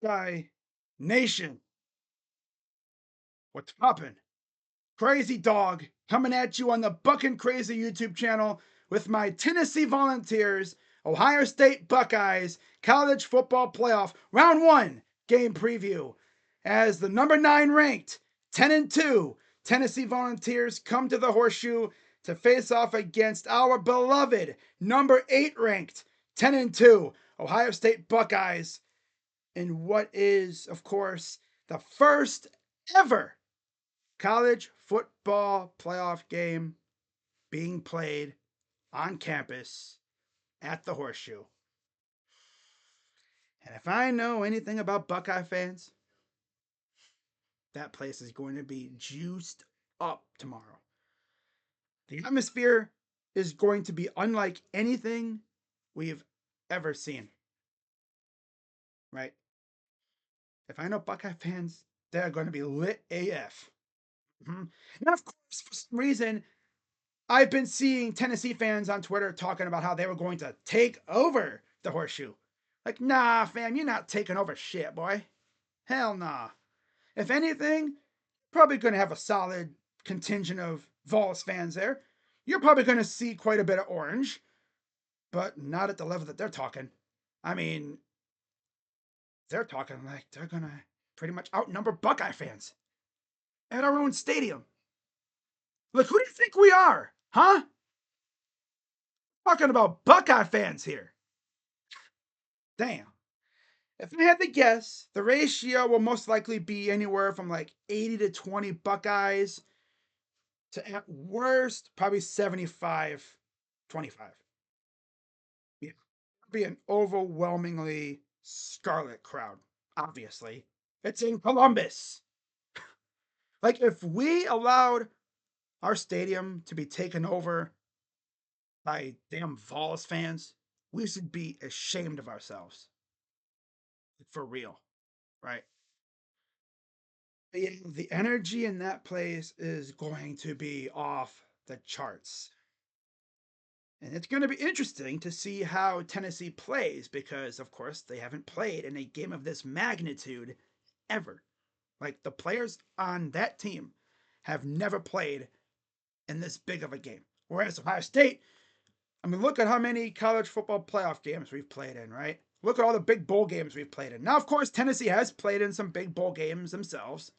Buckeye Nation, what's poppin'? Crazy Dog coming at you on the Buckin' Crazy YouTube channel with my Tennessee Volunteers, Ohio State Buckeyes College Football Playoff Round 1 game preview. As the number 9 ranked 10-2 Tennessee Volunteers come to the Horseshoe to face off against our beloved number 8 ranked 10-2 Ohio State Buckeyes in what is, of course, the first ever college football playoff game being played on campus at the Horseshoe. And if I know anything about Buckeye fans, that place is going to be juiced up tomorrow. The atmosphere is going to be unlike anything we've ever seen. Right? If I know Buckeye fans, they're going to be lit AF. Mm-hmm. And of course, for some reason, I've been seeing Tennessee fans on Twitter talking about how they were going to take over the Horseshoe. Like, nah, fam, you're not taking over shit, boy. Hell nah. If anything, probably going to have a solid contingent of Vols fans there. You're probably going to see quite a bit of orange, but not at the level that they're talking. I mean, they're talking like they're going to pretty much outnumber Buckeye fans at our own stadium. Look, who do you think we are? Huh? Talking about Buckeye fans here. Damn. If I had to guess, the ratio will most likely be anywhere from like 80 to 20 Buckeyes to at worst probably 75 25. Yeah. It'll be an overwhelmingly scarlet crowd, obviously. It's in Columbus. Like, if we allowed our stadium to be taken over by damn Vols fans, we should be ashamed of ourselves. For real, right? But yeah, the energy in that place is going to be off the charts. And it's going to be interesting to see how Tennessee plays because, of course, they haven't played in a game of this magnitude ever. Like, the players on that team have never played in this big of a game. Whereas Ohio State, I mean, look at how many college football playoff games we've played in, right? Look at all the big bowl games we've played in. Now, of course, Tennessee has played in some big bowl games themselves,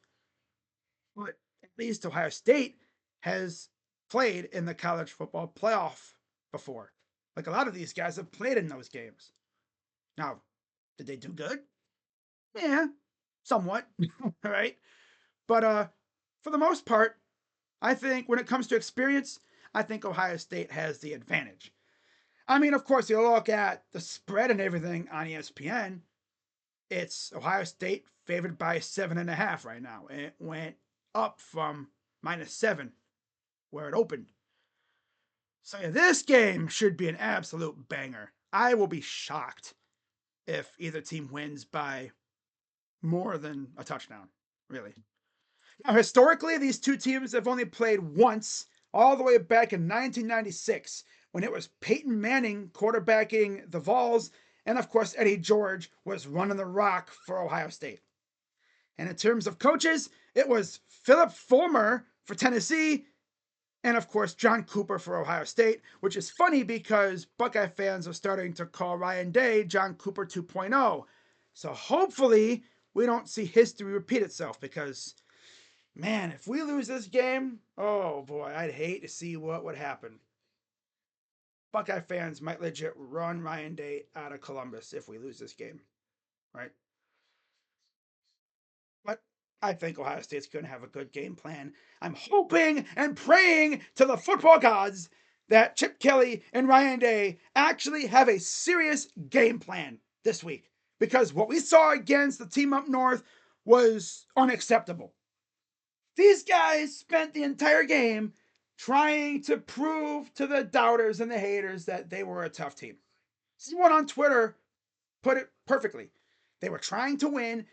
but at least Ohio State has played in the college football playoff before. Like, a lot of these guys have played in those games. Now, did they do good? Yeah, somewhat, right? But for the most part, I think when it comes to experience, I think Ohio State has the advantage. I mean, of course, you look at the spread and everything on ESPN. It's Ohio State favored by 7.5 right now. And it went up from -7 where it opened. So yeah, this game should be an absolute banger. I will be shocked if either team wins by more than a touchdown, really. Now, historically, these two teams have only played once, all the way back in 1996, when it was Peyton Manning quarterbacking the Vols, and of course, Eddie George was running the rock for Ohio State. And in terms of coaches, it was Philip Fulmer for Tennessee, and of course, John Cooper for Ohio State, which is funny because Buckeye fans are starting to call Ryan Day John Cooper 2.0. So hopefully, we don't see history repeat itself because, man, if we lose this game, oh boy, I'd hate to see what would happen. Buckeye fans might legit run Ryan Day out of Columbus if we lose this game, right? But I think Ohio State's going to have a good game plan. I'm hoping and praying to the football gods that Chip Kelly and Ryan Day actually have a serious game plan this week. Because what we saw against the team up north was unacceptable. These guys spent the entire game trying to prove to the doubters and the haters that they were a tough team. Someone on Twitter put it perfectly. They were trying to win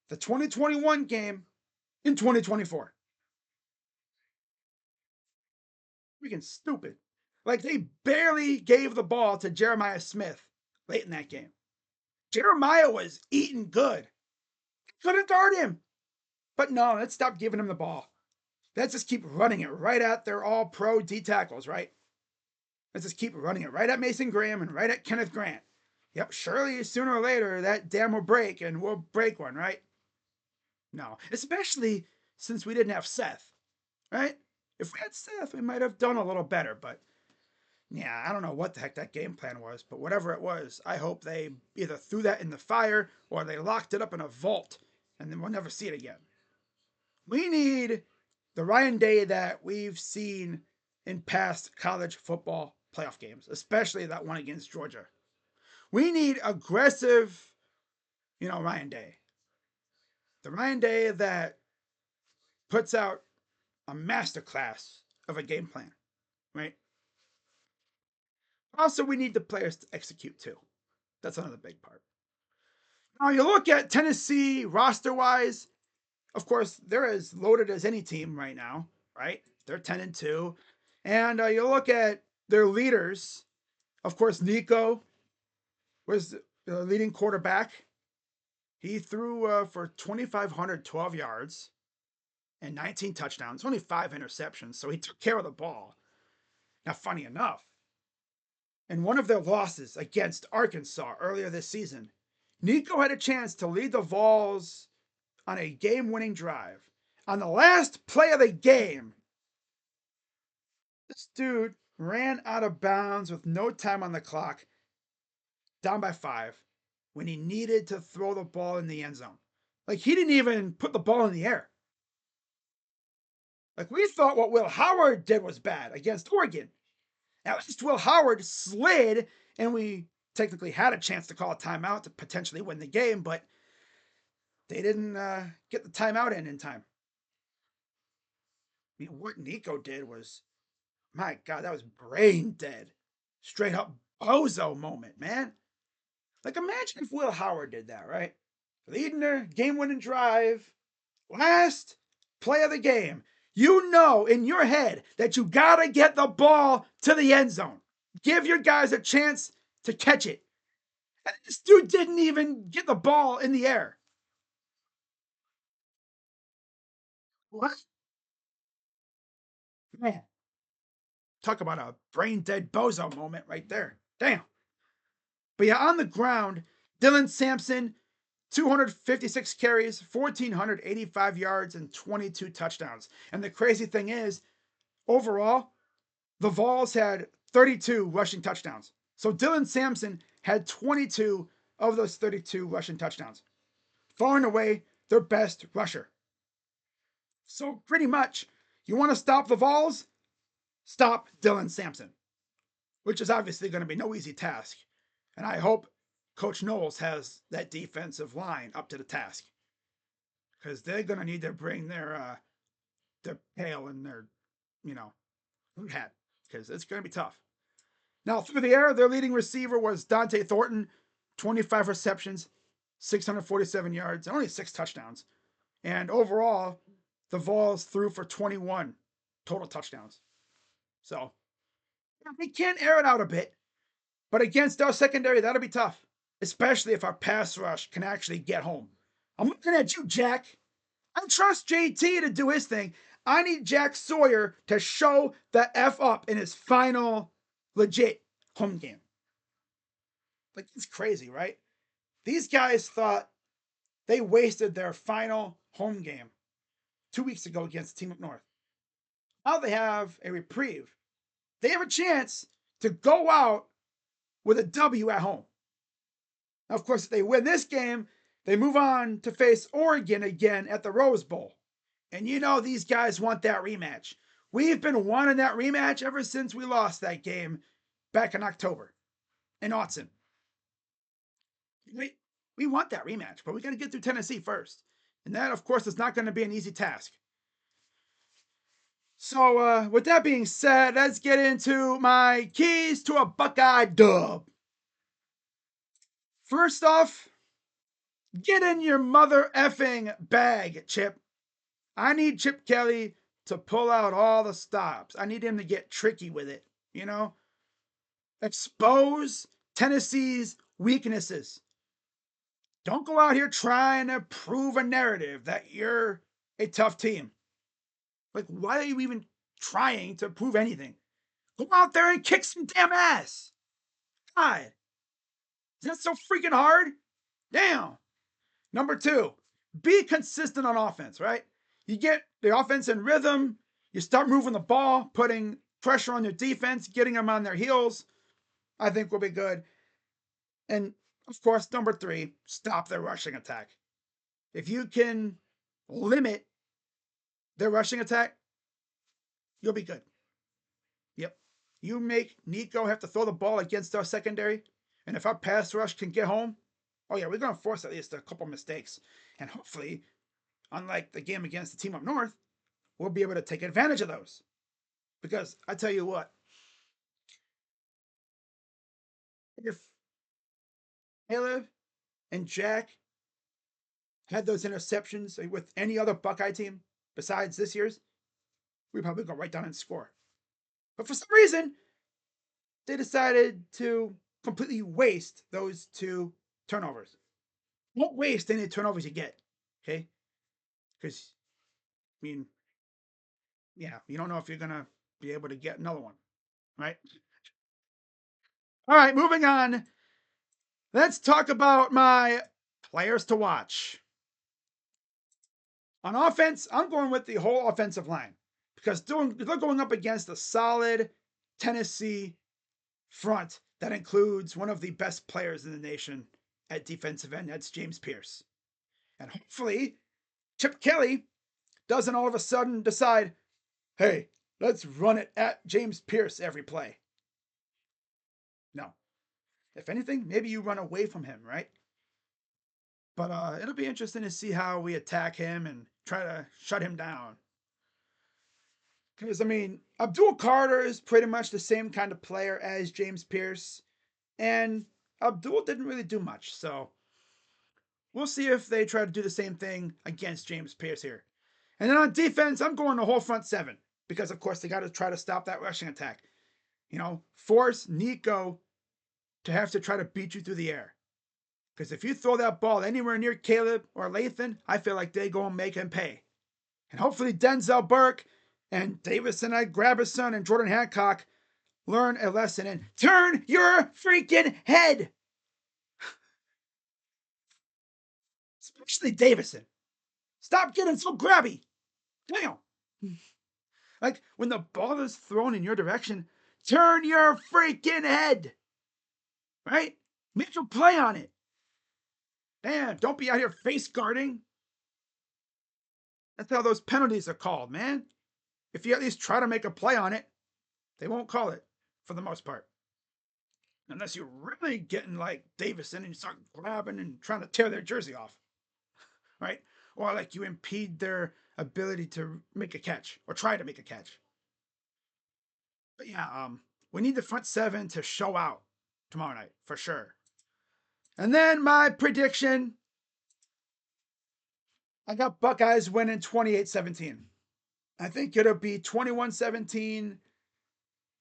the 2021 game in 2024. Freaking stupid. Like, they barely gave the ball to Jeremiah Smith late in that game. Jeremiah was eating good. Couldn't guard him. But no, let's stop giving him the ball. Let's just keep running it right at their all pro D tackles, right? Let's just keep running it right at Mason Graham and right at Kenneth Grant. Yep, surely sooner or later that dam will break and we'll break one, right? No, especially since we didn't have Seth, right? If we had Seth, we might have done a little better, but yeah, I don't know what the heck that game plan was, but whatever it was, I hope they either threw that in the fire or they locked it up in a vault and then we'll never see it again. We need the Ryan Day that we've seen in past college football playoff games, especially that one against Georgia. We need aggressive, Ryan Day. The Ryan Day that puts out a masterclass of a game plan, right? Also, we need the players to execute too. That's another big part. Now, you look at Tennessee roster wise, of course, they're as loaded as any team right now, right? They're 10-2. And you look at their leaders, of course, Nico was the leading quarterback. He threw for 2,512 yards and 19 touchdowns, only 5 interceptions. So he took care of the ball. Now, funny enough, in one of their losses against Arkansas earlier this season, Nico had a chance to lead the Vols on a game winning drive. On the last play of the game, this dude ran out of bounds with no time on the clock, down by 5, when he needed to throw the ball in the end zone. Like, he didn't even put the ball in the air. Like, we thought what Will Howard did was bad against Oregon. At least Will Howard slid, and we technically had a chance to call a timeout to potentially win the game, but they didn't get the timeout in time. I mean, what Nico did was, my God, that was brain dead. Straight up bozo moment, man. Like, imagine if Will Howard did that, right? Leading their game winning drive, last play of the game. You know in your head that you got to get the ball to the end zone. Give your guys a chance to catch it. And this dude didn't even get the ball in the air. What? Man, talk about a brain dead bozo moment right there. Damn. But yeah, on the ground, Dylan Sampson, 256 carries, 1,485 yards, and 22 touchdowns. And the crazy thing is, overall, the Vols had 32 rushing touchdowns. So Dylan Sampson had 22 of those 32 rushing touchdowns. Far and away their best rusher. So pretty much, you want to stop the Vols? Stop Dylan Sampson, which is obviously going to be no easy task. And I hope Coach Knowles has that defensive line up to the task, because they're going to need to bring their pail and their, hat, because it's going to be tough. Now, through the air, their leading receiver was Dante Thornton, 25 receptions, 647 yards, and only 6 touchdowns. And overall, the Vols threw for 21 total touchdowns. So, we can air it out a bit, but against our secondary, that'll be tough, especially if our pass rush can actually get home. I'm looking at you, Jack. I trust JT to do his thing. I need Jack Sawyer to show the F up in his final legit home game. Like, it's crazy, right? These guys thought they wasted their final home game 2 weeks ago against Team Up North. Now they have a reprieve. They have a chance to go out with a W at home. Now, of course, if they win this game, they move on to face Oregon again at the Rose Bowl. And these guys want that rematch. We've been wanting that rematch ever since we lost that game back in October in Autzen. We want that rematch, but we got to get through Tennessee first. And that, of course, is not going to be an easy task. So, with that being said, let's get into my keys to a Buckeye dub. First off, get in your mother effing bag, Chip. I need Chip Kelly to pull out all the stops. I need him to get tricky with it, Expose Tennessee's weaknesses. Don't go out here trying to prove a narrative that you're a tough team. Like, why are you even trying to prove anything? Go out there and kick some damn ass. God, is that so freaking hard? Damn. Number two, be consistent on offense, right? You get the offense in rhythm, you start moving the ball, putting pressure on your defense, getting them on their heels. I think we'll be good. And of course, number three, stop their rushing attack. If you can limit their rushing attack, you'll be good. Yep. You make Nico have to throw the ball against our secondary, and if our pass rush can get home, oh yeah, we're going to force at least a couple mistakes. And hopefully, unlike the game against the team up north, we'll be able to take advantage of those. Because I tell you what, if Caleb and Jack had those interceptions with any other Buckeye team besides this year's, we'd probably go right down and score. But for some reason, they decided to completely waste those two turnovers. Don't waste any turnovers you get, okay? Because, I mean, yeah, you don't know if you're going to be able to get another one, right? All right, moving on. Let's talk about my players to watch. On offense, I'm going with the whole offensive line because they're going up against a solid Tennessee front that includes one of the best players in the nation at defensive end. That's James Pierce. And hopefully, Chip Kelly doesn't all of a sudden decide, hey, let's run it at James Pierce every play. No. If anything, maybe you run away from him, right? But it'll be interesting to see how we attack him and try to shut him down. Because, I mean, Abdul Carter is pretty much the same kind of player as James Pierce. And Abdul didn't really do much. So we'll see if they try to do the same thing against James Pierce here. And then on defense, I'm going the whole front seven. Because, of course, they got to try to stop that rushing attack. Force Nico to have to try to beat you through the air. Because if you throw that ball anywhere near Caleb or Lathan, I feel like they go and make him pay. And hopefully Denzel Burke and Davison Grabison and Jordan Hancock learn a lesson and turn your freaking head. Especially Davison. Stop getting so grabby. Damn. Like when the ball is thrown in your direction, turn your freaking head. Right? Make a play on it. Damn, don't be out here face guarding. That's how those penalties are called, man. If you at least try to make a play on it, they won't call it for the most part. Unless you're really getting like Davison and you start grabbing and trying to tear their jersey off. Right? Or like you impede their ability to make a catch or try to make a catch. But yeah, we need the front seven to show out tomorrow night for sure. And then my prediction, I got Buckeyes winning 28-17. I think it'll be 21-17,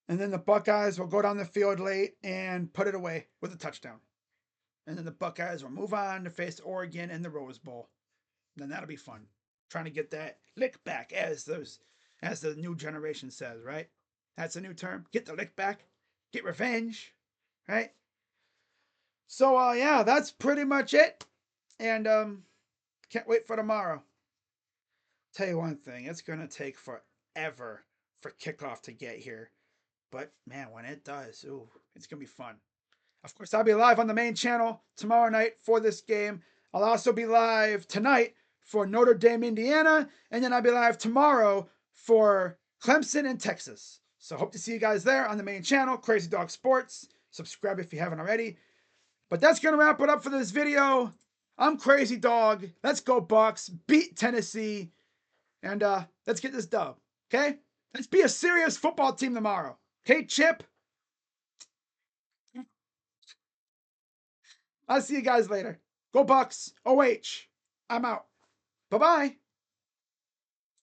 and then the Buckeyes will go down the field late and put it away with a touchdown. And then the Buckeyes will move on to face Oregon in the Rose Bowl. And then that'll be fun. Trying to get that lick back, as the new generation says, right? That's a new term. Get the lick back. Get revenge. Right? So yeah, that's pretty much it. And can't wait for tomorrow. Tell you one thing, it's gonna take forever for kickoff to get here. But man, when it does, ooh, it's gonna be fun. Of course, I'll be live on the main channel tomorrow night for this game. I'll also be live tonight for Notre Dame, Indiana, and then I'll be live tomorrow for Clemson and Texas. So hope to see you guys there on the main channel, Crazy Dog Sports. Subscribe if you haven't already. But that's gonna wrap it up for this video. I'm Crazy Dog. Let's go Bucks. Beat Tennessee. And let's get this dub. Okay? Let's be a serious football team tomorrow. Okay, Chip? I'll see you guys later. Go Bucks. OH. I'm out. Bye-bye.